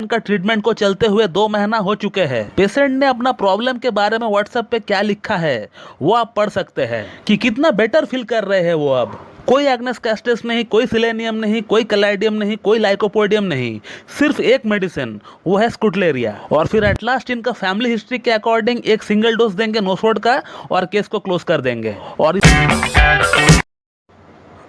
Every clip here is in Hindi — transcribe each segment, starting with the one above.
का ट्रीटमेंट को चलते हुए 2 महीना हो चुके हैं। पेशेंट ने अपना प्रॉब्लम के बारे में व्हाट्सएप पे क्या लिखा है वो आप पढ़ सकते हैं कि कितना बेटर फील कर रहे हैं वो अब। कोई एग्नेस कैस्टस नहीं, कोई सिलेनियम नहीं, कोई कलाइडियम नहीं, कोई लाइकोपोडियम नहीं, सिर्फ एक मेडिसिन, वो है स्कुटलेरिया। और फिर एट लास्ट इनका फैमिली हिस्ट्री के अकॉर्डिंग एक सिंगल डोज देंगे नोसोड का और केस को क्लोज कर देंगे। और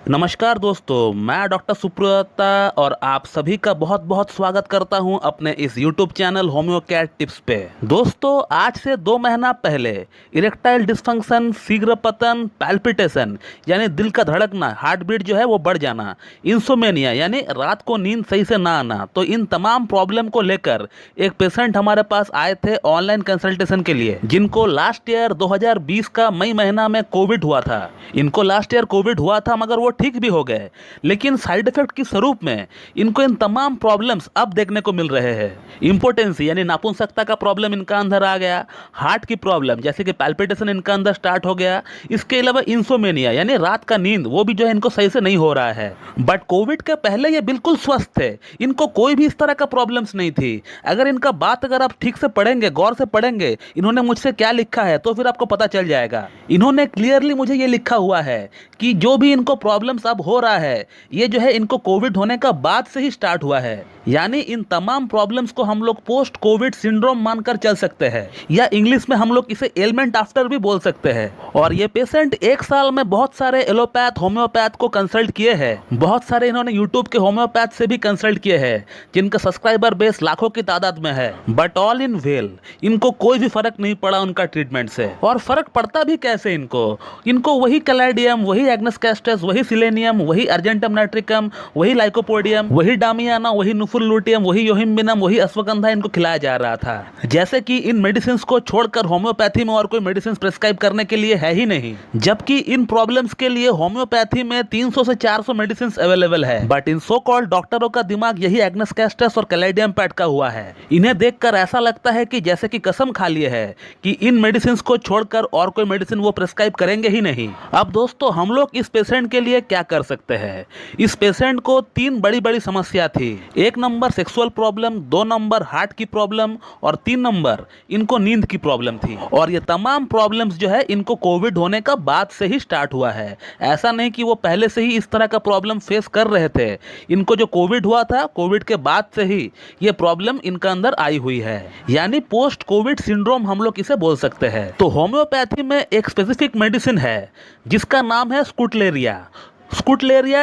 नमस्कार दोस्तों, मैं डॉक्टर सुब्रता और आप सभी का बहुत बहुत स्वागत करता हूं अपने इस YouTube चैनल होम्योकेयर टिप्स पे। दोस्तों, आज से 2 महीना पहले इरेक्टाइल डिस्फंक्शन, शीघ्र पतन, पैल्पिटेशन यानी दिल का धड़कना, हार्ट बीट जो है वो बढ़ जाना, इंसोमेनिया यानी रात को नींद सही से ना आना, तो इन तमाम प्रॉब्लम को लेकर एक पेशेंट हमारे पास आए थे ऑनलाइन कंसल्टेशन के लिए, जिनको लास्ट ईयर 2020 का मई महीना में कोविड हुआ था। इनको लास्ट ईयर कोविड हुआ था मगर वो ठीक भी हो गए, लेकिन साइड इफेक्ट के स्वरूप में इनको इन तमाम प्रॉब्लम्स अब देखने को मिल रहे हैं। इंपोर्टेंसी यानी नापुंसकता का प्रॉब्लम इनका अंदर आ गया, हार्ट की प्रॉब्लम जैसे कि पैल्पिटेशन इनका अंदर स्टार्ट हो गया, इसके अलावा इंसोमेनिया यानी रात का नींद वो भी जो है इनको सही से नहीं हो रहा है। बट कोविड के पहले ये बिल्कुल स्वस्थ थे, इनको कोई भी इस तरह का प्रॉब्लम्स नहीं थी। अगर आप ठीक से पढ़ेंगे, गौर से पढ़ेंगे इन्होंने मुझसे क्या लिखा है, तो फिर आपको पता चल जाएगा। इन्होंने क्लियरली मुझे ये लिखा हुआ है कि जो भी इनको प्रॉब्लम्स अब हो रहा है ये जो है इनको कोविड होने का बाद से ही स्टार्ट हुआ है। यानी इन तमाम प्रॉब्लम्स को हम लोग पोस्ट कोविड सिंड्रोम मानकर चल सकते हैं, या इंग्लिश में हम लोग इसे एलिमेंट आफ्टर भी बोल सकते हैं। और ये पेशेंट 1 साल में बहुत सारे एलोपैथ, होम्योपैथ को कंसल्ट किए हैं। बहुत सारे इन्होंने यूट्यूब के होम्योपैथ से भी कंसल्ट किए हैं, जिनका सब्सक्राइबर बेस लाखों की तादाद में है। बट ऑल इन वेल, इनको कोई भी फर्क नहीं पड़ा उनका ट्रीटमेंट से। और फर्क पड़ता भी कैसे इनको वही कलाइडियम, वही एग्नेस कैस्टस, वही सिलेनियम, वही अर्जेंटम नाइट्रिकम, वही लाइकोपोडियम, वही डामियाना, वही नुफुलुटियम, वही योहिम्बिनम, वही अश्वगंधा इनको खिलाया जा रहा था। जैसे कि इन मेडिसिन को छोड़कर होम्योपैथी में और कोई मेडिसिन प्रिस्क्राइब करने के लिए है ही नहीं, जबकि इन प्रॉब्लम्स के लिए होम्योपैथी में 300 से 400 मेडिसिन अवेलेबल है। बट इन सो कॉल्ड डॉक्टरों का दिमाग यही एग्नेस कैस्टस और कलाइडियम पे अटका हुआ है। इन्हें देखकर ऐसा लगता है कि जैसे कि कसम खा लिए है कि इन मेडिसिन को छोड़कर और कोई मेडिसिन वो प्रिस्क्राइब करेंगे ही नहीं। अब दोस्तों, हम लोग इस पेशेंट के लिए क्या कर सकते हैं? इस पेशेंट को 3 बड़ी बड़ी समस्या थी। 1 number sexual problem, 2 number heart की प्रॉब्लम और 3 नंबर इनको नींद की प्रॉब्लम थी। और ये तमाम प्रॉब्लम्स जो है इनको कोविड होने का बाद से ही स्टार्ट हुआ है। ऐसा नहीं कि वो पहले से ही इस तरह का प्रॉब्लम फेस कर रहे थे। इनको जो कोविड हुआ था, कोविड के बाद से ही ये प्रॉब्लम इनका अंदर आई हुई है, यानी पोस्ट कोविड सिंड्रोम हम लोग इसे बोल सकते हैं। तो होम्योपैथी में एक स्पेसिफिक मेडिसिन है जिसका नाम है स्कुटलेरिया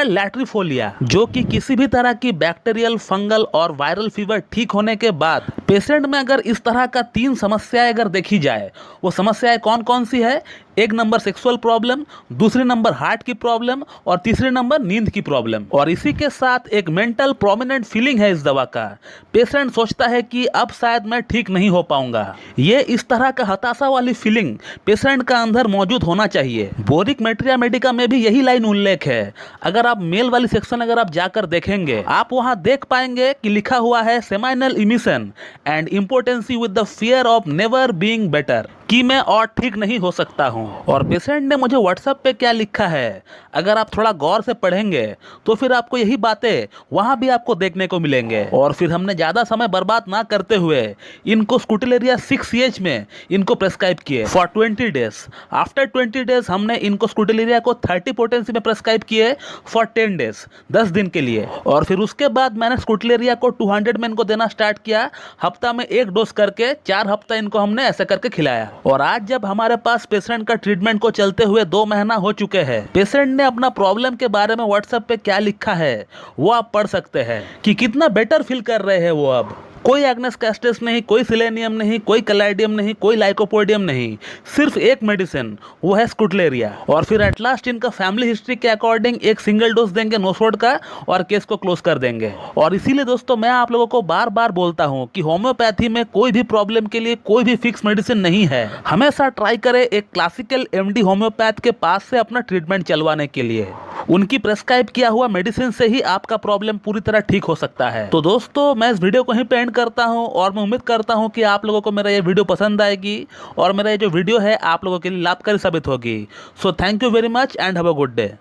लैट्रिफोलिया, जो कि किसी भी तरह की बैक्टीरियल, फंगल और वायरल फीवर ठीक होने के बाद पेशेंट में अगर इस तरह का 3 समस्याएं अगर देखी जाए, वो समस्याएं कौन कौन सी है? 1 नंबर सेक्सुअल प्रॉब्लम, दूसरे नंबर हार्ट की प्रॉब्लम और तीसरे नंबर नींद की प्रॉब्लम। और इसी के साथ एक मेंटल प्रोमिनेंट फीलिंग है इस दवा का। पेशेंट सोचता है कि अब शायद मैं ठीक नहीं हो पाऊंगा। ये इस तरह का हताशा वाली फीलिंग पेशेंट का अंदर मौजूद होना चाहिए। बोरिक मेट्रिया मेडिका में भी यही लाइन उल्लेख है। अगर आप मेल वाली सेक्शन अगर आप जाकर देखेंगे, आप वहां देख पाएंगे कि लिखा हुआ है seminal emission and impotency with the fear of never being better, कि मैं और ठीक नहीं हो सकता हूं। और पेशेंट ने मुझे व्हाट्सएप पे क्या लिखा है, अगर आप थोड़ा गौर से पढ़ेंगे तो फिर आपको यही बातें वहां भी आपको देखने को मिलेंगे। और फिर हमने ज्यादा समय बर्बाद ना करते हुए इनको स्कुटलेरिया 6CH में इनको प्रेस्क्राइब किए फॉर 20 डेज। आफ्टर 20 डेज हमने इनको स्कुटलेरिया को 30 पोटेंसी में प्रेस्क्राइब किए फॉर 10 डेज, 10 दिन के लिए। और फिर उसके बाद मैंने स्कुटलेरिया को 200 में इनको देना स्टार्ट किया। हफ्ता में 1 डोज करके 4 हफ्ता इनको हमने ऐसे करके खिलाया। और आज जब हमारे पास पेशेंट का ट्रीटमेंट को चलते हुए 2 महीना हो चुके हैं, पेशेंट ने अपना प्रॉब्लम के बारे में व्हाट्सएप पे क्या लिखा है वो आप पढ़ सकते हैं कि कितना बेटर फील कर रहे हैं वो अब। कोई एग्नेस कैस्टस नहीं, कोई सिलेनियम नहीं, कोई कलाइडियम नहीं, कोई लाइकोपोडियम नहीं, सिर्फ एक मेडिसिन, वो है स्कुटलेरिया। और फिर एट लास्ट इनका फैमिली हिस्ट्री के अकॉर्डिंग एक सिंगल डोज देंगे नोसोड का और केस को क्लोज कर देंगे। और इसीलिए दोस्तों, मैं आप लोगों को बार बार बोलता हूं कि होम्योपैथी में कोई भी प्रॉब्लम के लिए कोई भी फिक्स मेडिसिन नहीं है। हमेशा ट्राई करें एक क्लासिकल MD होम्योपैथ के पास से अपना ट्रीटमेंट चलवाने के लिए। उनकी प्रेस्क्राइब किया हुआ मेडिसिन से ही आपका प्रॉब्लम पूरी तरह ठीक हो सकता है। तो दोस्तों, मैं इस वीडियो को यहीं पे एंड करता हूं और मैं उम्मीद करता हूं कि आप लोगों को मेरा ये वीडियो पसंद आएगी और मेरा ये जो वीडियो है आप लोगों के लिए लाभकारी साबित होगी। So thank you very much and have a good day.